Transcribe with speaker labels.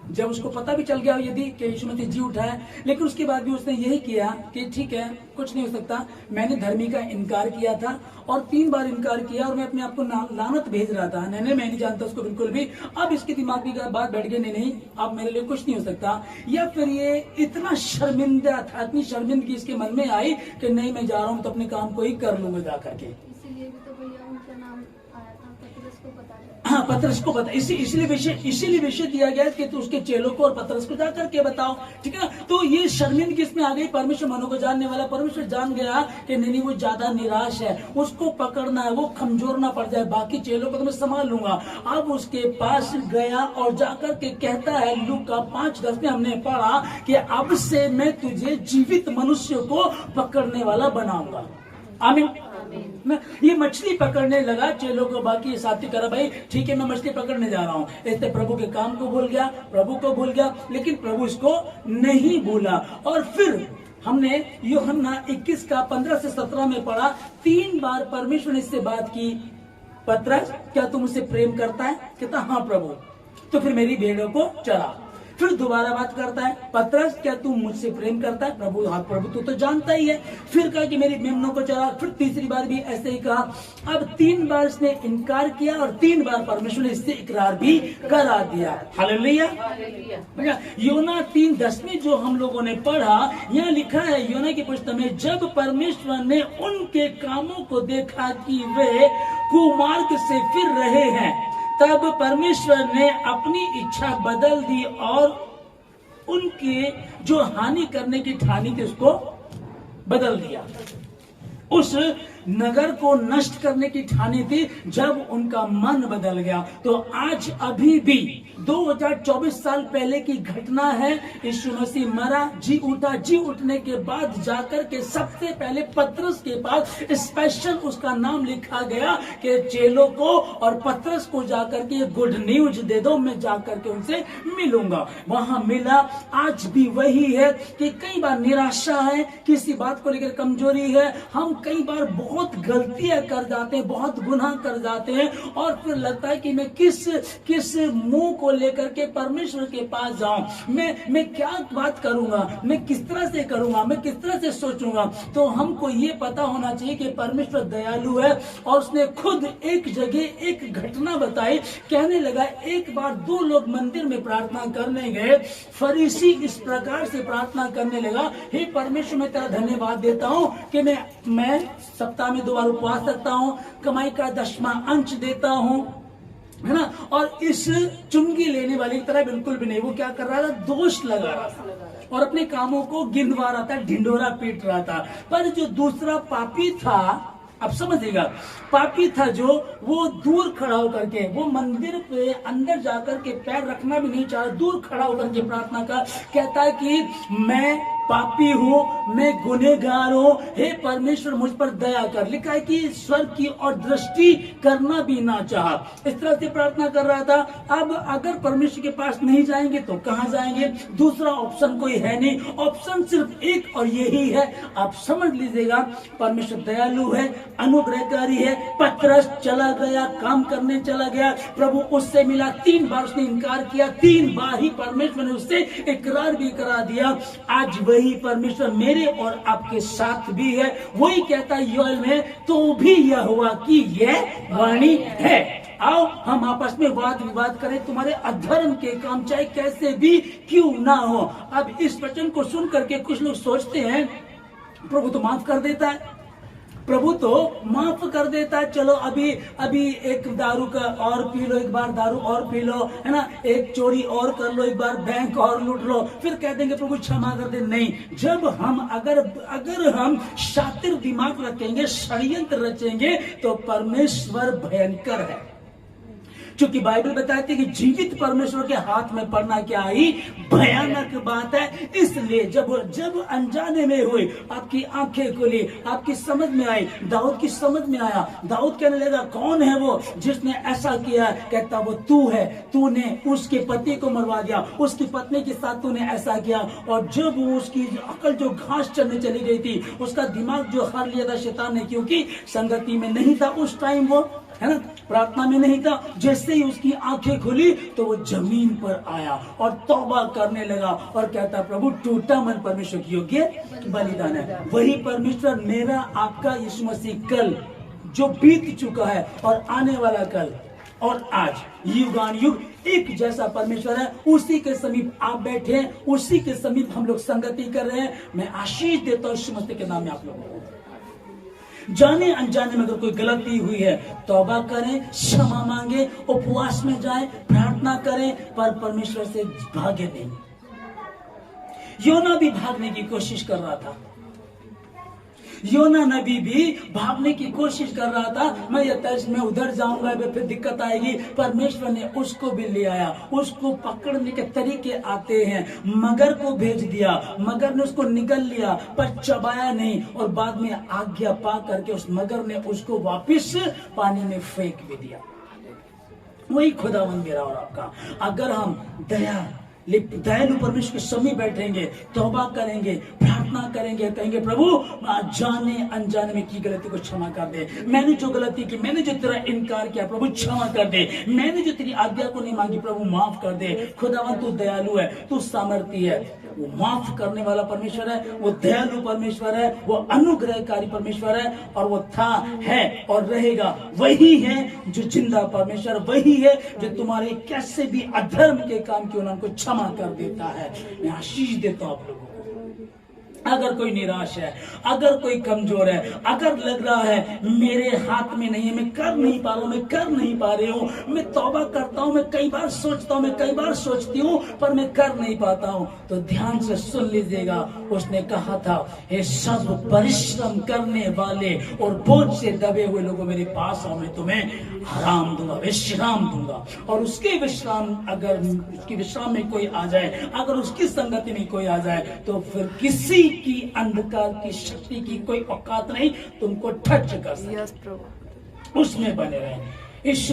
Speaker 1: जब उसको पता भी चल गया यदि कि यीशु मसीह जी उठा है, लेकिन उसके बाद भी उसने यही किया कि ठीक है, कुछ नहीं हो सकता, मैंने धर्मी का इनकार किया था और 3 बार इनकार किया और मैं अपने आप को लानत भेज रहा था, नहीं मैं नहीं जानता उसको बिल्कुल भी। अब इसके दिमाग की बात बैठ गई, नहीं अब मेरे लिए कुछ नहीं हो सकता। या फिर ये इतना शर्मिंदा था, इतनी शर्मिंदगी इसके मन में आई कि नहीं मैं जा रहा हूँ तो अपने काम को ही कर लूंगा जा करके।
Speaker 2: इसीलिए भी तो भैया उनका नाम आया था, पतरस को पता है।
Speaker 1: हाँ, पतरस को पता, इसीलिए विषय दिया गया कि तू उसके चेलों को और पतरस को जाकर के बताओ, ठीक है। तो ये शर्मिंदगी इसमें आ गई। परमेश्वर मनों को जानने वाला परमेश्वर जान गया कि नहीं वो ज्यादा निराश है, उसको पकड़ना है, वो कमजोर ना पड़ जाए, बाकी चेलों को तो मैं संभाल लूंगा। अब उसके पास गया और जाकर के कहता है, लूका 5:10 में हमने पढ़ा कि अब से मैं तुझे जीवित मनुष्य को पकड़ने वाला बनाऊंगा। आमीन। ये मछली पकड़ने लगा, चेलों को बाकी साथी करा, भाई ठीक है मैं मछली पकड़ने जा रहा हूँ। इससे प्रभु के काम को भूल गया, प्रभु को भूल गया, लेकिन प्रभु इसको नहीं भूला। और फिर हमने यूहन्ना 21 का 15 से 17 में पढ़ा, 3 बार परमेश्वर ने इससे बात की, पतरस क्या तुम मुझसे प्रेम करता है? कहता हाँ प्रभु, तो फिर मेरी भेड़ों को चरा। फिर दोबारा बात करता है, पतरस क्या तू मुझसे प्रेम करता है? प्रभु हाँ प्रभु तू तो जानता ही है। फिर कहा कि मेरी मेमनों को चरा। फिर तीसरी बार भी ऐसे ही कहा। अब 3 बार इसने इनकार किया और 3 बार परमेश्वर ने इससे इकरार भी करा दिया। हालेलुया। योना 3:10 में जो हम लोगों ने पढ़ा, यहाँ लिखा है योना की पुस्तक में, जब परमेश्वर ने उनके कामों को देखा कि वे कुमार्ग से फिर रहे हैं, तब परमेश्वर ने अपनी इच्छा बदल दी और उनके जो हानि करने की ठानी थी उसको बदल दिया। उस नगर को नष्ट करने की ठानी थी, जब उनका मन बदल गया। तो आज अभी भी 2024 साल पहले की घटना है। यीशु मसीह मरा, जी उठा, जी उठने के बाद जाकर के सबसे पहले पतरस के पास स्पेशल उसका नाम लिखा गया कि चेलों को और पतरस को जाकर के गुड न्यूज दे दो, मैं जाकर के उनसे मिलूंगा। वहां मिला। आज भी वही है कि कई बार निराशा है, किसी बात को लेकर कमजोरी है, हम कई बार बहुत गलतियां कर जाते हैं, बहुत गुनाह कर जाते हैं और फिर लगता है कि मैं किस मुंह को लेकर के परमेश्वर के पास जाऊं, मैं क्या बात करूंगा, मैं किस तरह से करूंगा, मैं किस तरह से सोचूंगा। तो हमको ये पता होना चाहिए कि परमेश्वर दयालु है और उसने खुद एक जगह एक घटना बताई। कहने लगा, एक बार 2 लोग मंदिर में प्रार्थना करने गए। फरीसी इस प्रकार से प्रार्थना करने लगा, हे परमेश्वर मैं तेरा धन्यवाद देता हूं कि मैं सप्ताह में 2 बार उपवास रखता हूँ, कमाई का 10वां अंश देता हूँ, है ना। और इस चुंगी लेने वाली तरह बिल्कुल भी नहीं। वो क्या कर रहा था? दोष लगा रहा था और अपने कामों को गिनवा रहा था, ढिंडोरा पीट रहा था। पर जो दूसरा पापी था, अब समझिएगा, पापी था जो, वो दूर खड़ा होकर के, वो मंदिर पे अंदर जाकर के पैर रखना भी नहीं चाह रहा, दूर खड़ा होकर के प्रार्थना कर, कहता है कि मैं पापी हूँ, मैं गुनहगार हूँ, हे परमेश्वर मुझ पर दया कर। लिखा है कि स्वर्ग की और दृष्टि करना भी ना चाहा, इस तरह से प्रार्थना कर रहा था। अब अगर परमेश्वर के पास नहीं जाएंगे तो कहाँ जाएंगे? दूसरा ऑप्शन कोई है नहीं, ऑप्शन सिर्फ एक और यही है। आप समझ लीजिएगा, परमेश्वर दयालु है, अनुग्रहकारी है। पतरस चला गया, काम करने चला गया, प्रभु उससे मिला, 3 बार उसने इनकार किया, 3 बार ही परमेश्वर ने उससे इकरार भी करा दिया। आज वही परमेश्वर मेरे और आपके साथ भी है। वही कहता है योएल में, तो भी यहोवा की यह वाणी है। आओ हम आपस में वाद विवाद करें, तुम्हारे अधर्म के काम चाहे कैसे भी क्यों ना हो। अब इस वचन को सुन करके कुछ लोग सोचते हैं प्रभु तो माफ कर देता है, प्रभु तो माफ कर देता है, चलो अभी एक दारू का और पी लो, एक बार दारू और पी लो, है ना, एक चोरी और कर लो, एक बार बैंक और लूट लो, फिर कह देंगे प्रभु क्षमा कर दे। नहीं, जब हम अगर हम शातिर दिमाग रखेंगे, षड्यंत्र रचेंगे, तो परमेश्वर भयंकर है। क्योंकि बाइबल बताती है कि जीवित परमेश्वर के हाथ में पड़ना क्या ही भयानक बात है। इसलिए जब अनजाने में हुई, आपकी आंखें खुली, आपकी समझ में आई, दाऊद की समझ में आया। दाऊद कहने लगा, कौन है वो जिसने ऐसा किया? कहता वो तू है, तूने उसके पति को मरवा दिया, उसकी पत्नी के साथ तूने ऐसा किया। और जब उसकी अकल जो घास चढ़ने चली गई थी, उसका दिमाग जो हर लिया था शैतान ने, क्योंकि संगति में नहीं था उस टाइम, वो है ना, प्रार्थना में नहीं था। जैसे ही उसकी आंखें खुली तो वो जमीन पर आया और तौबा करने लगा और कहता, प्रभु टूटा मन परमेश्वर की योग्य बलिदान है। वही परमेश्वर मेरा आपका यीशु मसीह कल जो बीत चुका है और आने वाला कल और आज युगान युग एक जैसा परमेश्वर है। उसी के समीप आप बैठे हैं, उसी के समीप हम लोग संगति कर रहे हैं। मैं आशीष देता हूं यीशु मसीह के नाम में आप लोगों को। जाने अनजाने में अगर कोई गलती हुई है, तौबा करें, क्षमा मांगे, उपवास में जाएं, प्रार्थना करें, पर परमेश्वर से भागे नहीं। योना भी भागने की कोशिश कर रहा था। योना नबी भी भागने की कोशिश कर रहा था, मैं उधर जाऊंगा फिर दिक्कत आएगी। परमेश्वर ने उसको भी ले आया। उसको पकड़ने के तरीके आते हैं। मगर को भेज दिया, मगर ने उसको निगल लिया पर चबाया नहीं, और बाद में आज्ञा पा करके उस मगर ने उसको वापस पानी में फेंक भी दिया। वही खुदावन मेरा और आपका, अगर हम दयालु परमेश्वर के समीप बैठेंगे, तौबा करेंगे, प्रार्थना करेंगे, कहेंगे प्रभु जाने अनजाने में की गलती को क्षमा कर दे। मैंने जो गलती की, मैंने जो तेरा इनकार किया प्रभु क्षमा कर दे। मैंने जो तेरी आज्ञा को नहीं मांगी प्रभु माफ कर दे। खुदावन तू दयालु है, तू सामर्थी है, वो माफ करने वाला परमेश्वर है, वो दयालु परमेश्वर है, वो अनुग्रहकारी परमेश्वर है, और वो था, है और रहेगा। वही है जो जिंदा परमेश्वर, वही है जो तुम्हारे कैसे भी अधर्म के काम क्यों ना उनको क्षमा कर देता है। मैं आशीष देता हूं आप लोगों को। अगर कोई निराश है, अगर कोई कमजोर है, अगर लग रहा है मेरे हाथ में नहीं है, मैं कर नहीं पा रहा हूं, मैं कर नहीं पा रही हूं, मैं तौबा करता हूं, मैं कई बार सोचता हूं, मैं कई बार सोचती हूं, पर मैं कर नहीं पाता हूं, तो ध्यान से सुन लीजिएगा। उसने कहा था, हे सब परिश्रम करने वाले और बोझ से दबे हुए लोगों मेरे पास आओ, मैं तुम्हें आराम दूंगा, विश्राम दूंगा। और उसके विश्राम, अगर उसकी विश्राम में कोई आ जाए, अगर उसकी संगति में कोई आ जाए, तो फिर किसी की अंधकार की शक्ति की कोई औकात नहीं तुमको ठच कर सके। उसमें बने रहे। इस